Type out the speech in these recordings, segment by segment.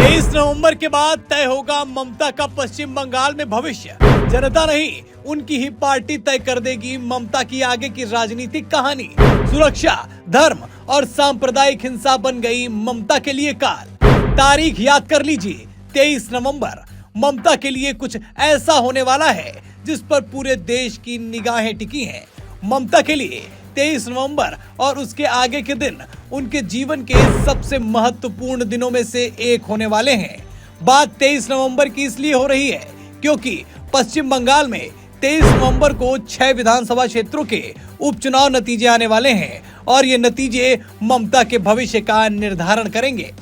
23 नवंबर के बाद तय होगा ममता का पश्चिम बंगाल में भविष्य। जनता नहीं, उनकी ही पार्टी तय कर देगी ममता की आगे की राजनीतिक कहानी। सुरक्षा, धर्म और सांप्रदायिक हिंसा बन गई ममता के लिए काल। तारीख याद कर लीजिए, 23 नवंबर। ममता के लिए कुछ ऐसा होने वाला है जिस पर पूरे देश की निगाहें टिकी हैं। ममता के लिए 23 नवंबर और उसके आगे के दिन उनके जीवन के सबसे महत्वपूर्ण दिनों में से एक होने वाले हैं। बात 23 नवंबर की इसलिए हो रही है क्योंकि पश्चिम बंगाल में 23 नवंबर को 6 विधानसभा क्षेत्रों के उपचुनाव नतीजे आने वाले हैं और ये नतीजे ममता के भविष्य का निर्धारण करेंगे।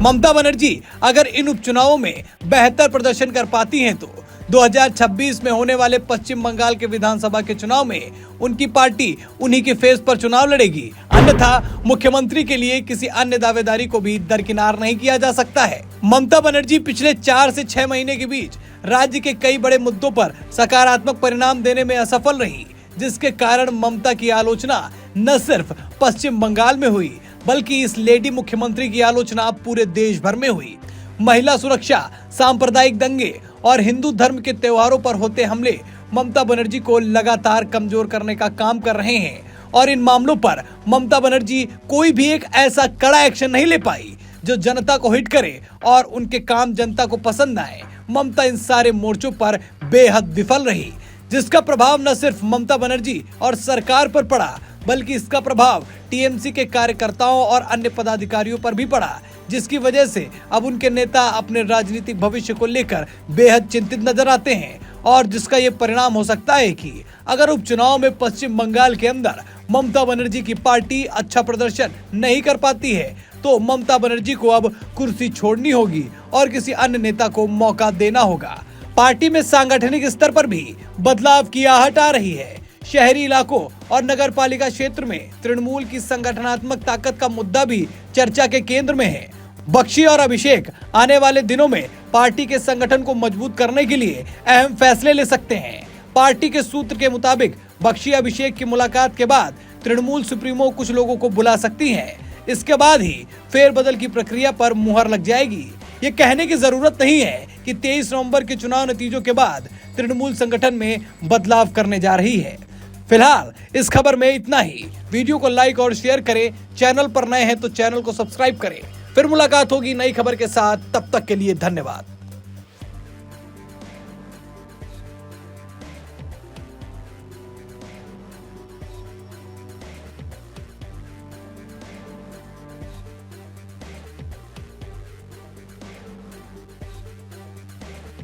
ममता बनर्जी अगर इन उपचुनावों में बेहतर प्रदर्शन कर पाती हैं तो 2026 में होने वाले पश्चिम बंगाल के विधानसभा के चुनाव में उनकी पार्टी उन्हीं के फेस पर चुनाव लड़ेगी। अन्यथा मुख्यमंत्री के लिए किसी अन्य दावेदारी को भी दरकिनार नहीं किया जा सकता है। ममता बनर्जी पिछले 4 से 6 महीने के बीच राज्य के कई बड़े मुद्दों पर सकारात्मक परिणाम देने में असफल रही, जिसके कारण ममता की आलोचना न सिर्फ पश्चिम बंगाल में हुई बल्कि इस लेडी मुख्यमंत्री की आलोचना पूरे देश भर में हुई। महिला सुरक्षा, सांप्रदायिक दंगे और हिंदू धर्म के त्योहारों पर होते हमले ममता बनर्जी को लगातार कमजोर करने का काम कर रहे हैं और इन मामलों पर ममता बनर्जी कोई भी एक ऐसा कड़ा एक्शन नहीं ले पाई जो जनता को हिट करे और उनके काम जनता को पसंद आए। ममता इन सारे मोर्चों पर बेहद विफल रही, जिसका प्रभाव न सिर्फ ममता बनर्जी और सरकार पर पड़ा बल्कि इसका प्रभाव टीएमसी के कार्यकर्ताओं और अन्य पदाधिकारियों पर भी पड़ा, जिसकी वजह से अब उनके नेता अपने राजनीतिक भविष्य को लेकर बेहद चिंतित नजर आते हैं और जिसका ये परिणाम हो सकता है कि अगर उपचुनाव में पश्चिम बंगाल के अंदर ममता बनर्जी की पार्टी अच्छा प्रदर्शन नहीं कर पाती है तो ममता बनर्जी को अब कुर्सी छोड़नी होगी और किसी अन्य नेता को मौका देना होगा। पार्टी में सांगठनिक स्तर पर भी बदलाव की आहट आ रही है। शहरी इलाकों और नगर पालिका क्षेत्र में तृणमूल की संगठनात्मक ताकत का मुद्दा भी चर्चा के केंद्र में है। बख्शी और अभिषेक आने वाले दिनों में पार्टी के संगठन को मजबूत करने के लिए अहम फैसले ले सकते हैं। पार्टी के सूत्र के मुताबिक बख्शी अभिषेक की मुलाकात के बाद तृणमूल सुप्रीमो कुछ लोगों को बुला सकती है। इसके बाद ही फेरबदल की प्रक्रिया पर मुहर लग जाएगी। ये कहने की जरूरत नहीं है कि 23 नवंबर के चुनाव नतीजों के बाद तृणमूल संगठन में बदलाव करने जा रही है। फिलहाल इस खबर में इतना ही। वीडियो को लाइक और शेयर करें। चैनल पर नए हैं तो चैनल को सब्सक्राइब करें। फिर मुलाकात होगी नई खबर के साथ, तब तक के लिए धन्यवाद।